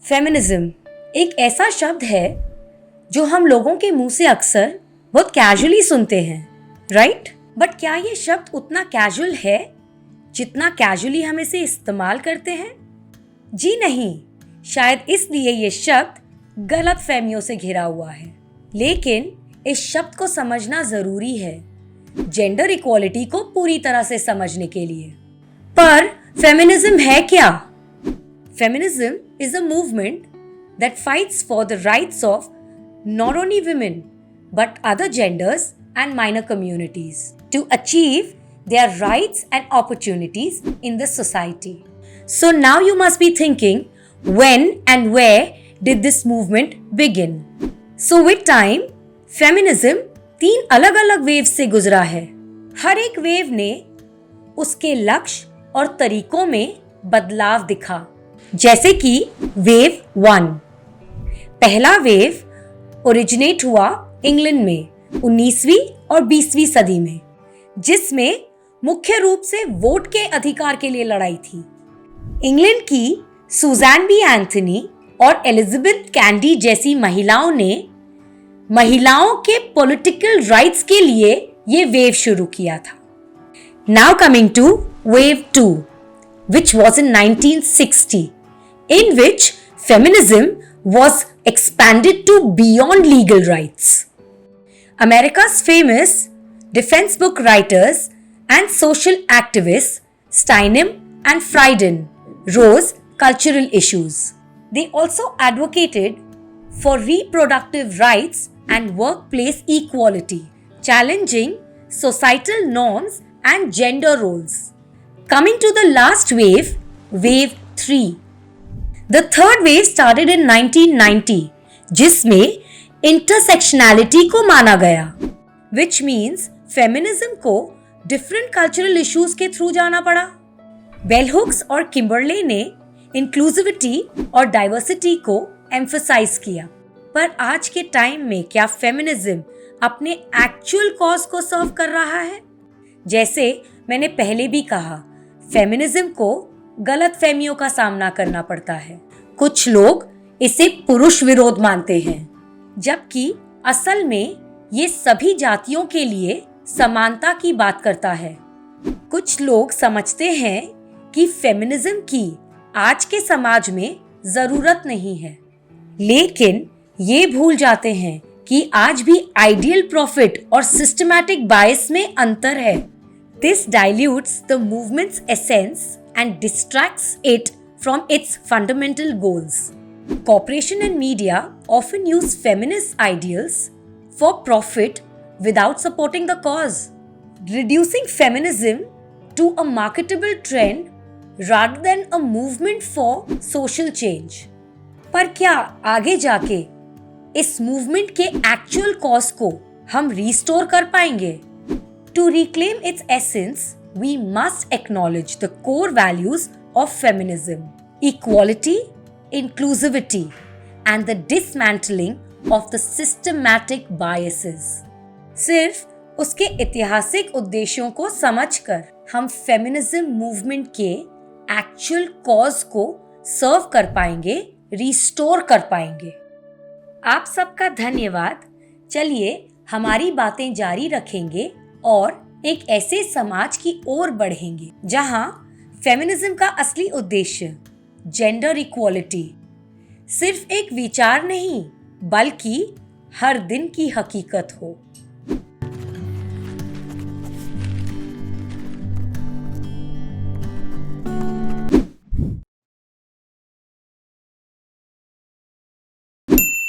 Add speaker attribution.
Speaker 1: Feminism एक ऐसा शब्द है जो हम लोगों के मुंह से अक्सर बहुत कैजुअली सुनते हैं, राइट? बट क्या ये शब्द उतना कैजुअल है जितना कैजुअली हम इसे इस्तेमाल करते हैं? जी नहीं, शायद इसलिए ये शब्द गलत फहमियों से घिरा हुआ है। लेकिन इस शब्द को समझना जरूरी है जेंडर इक्वालिटी को पूरी तरह से समझने के लिए। पर फेमिनिज्म है क्या? Feminism is a movement that fights for the rights of not only women but other genders and minor communities to achieve their rights and opportunities in the society. So now you must be thinking, when and where did this movement begin? So with time, feminism 3 अलग-अलग waves से गुजरा है। हर एक wave ने उसके लक्ष्य और तरीकों में बदलाव दिखा। जैसे कि वेव 1, पहला वेव ओरिजिनेट हुआ इंग्लैंड में 19वीं और 20वीं सदी में, जिसमें मुख्य रूप से वोट के अधिकार के लिए लड़ाई थी। इंग्लैंड की सुज़ैन बी एंथनी और एलिजाबेथ कैंडी जैसी महिलाओं ने महिलाओं के पॉलिटिकल राइट्स के लिए ये वेव शुरू किया था। Now coming to wave 2, which was in 1960, in which feminism was expanded to beyond legal rights. America's famous defense book writers and social activists Steinem and Frieden rose cultural issues. They also advocated for reproductive rights and workplace equality, challenging societal norms and gender roles. Coming to the last wave, wave 3. The third wave started in 1990, जिसमें intersectionality को माना गया, which means feminism को different cultural issues के through जाना पड़ा। Bell hooks और Kimberley ने inclusivity और diversity को emphasize किया। पर आज के टाइम में क्या फेमिनिज्म अपने एक्चुअल कॉज को सर्व कर रहा है? जैसे मैंने पहले भी कहा, फेमिनिज्म को गलत फहमियों का सामना करना पड़ता है। कुछ लोग इसे पुरुष विरोध मानते हैं, जबकि असल में ये सभी जातियों के लिए समानता की बात करता है। कुछ लोग समझते हैं कि फेमिनिज्म की आज के समाज में जरूरत नहीं है, लेकिन ये भूल जाते हैं कि आज भी आइडियल प्रॉफिट और सिस्टमैटिक बायस में अंतर है। This dilutes the movement's essence and distracts it from its fundamental goals. Corporation and media often use feminist ideals for profit without supporting the cause, reducing feminism to a marketable trend rather than a movement for social change. पर क्या आगे जाके इस movement के actual cause को हम restore कर पाएंगे? To reclaim its essence, we must acknowledge the core values of feminism: equality, inclusivity, and the dismantling of the systematic biases. सिर्फ उसके ऐतिहासिक उद्देश्यों को समझकर हम फेमिनिज्म मूवमेंट के एक्चुअल कॉज को सर्व कर पाएंगे, रिस्टोर कर पाएंगे। आप सबका धन्यवाद। चलिए हमारी बातें जारी रखेंगे और एक ऐसे समाज की ओर बढ़ेंगे जहां फेमिनिज्म का असली उद्देश्य जेंडर इक्वालिटी सिर्फ एक विचार नहीं बल्कि हर दिन की हकीकत हो।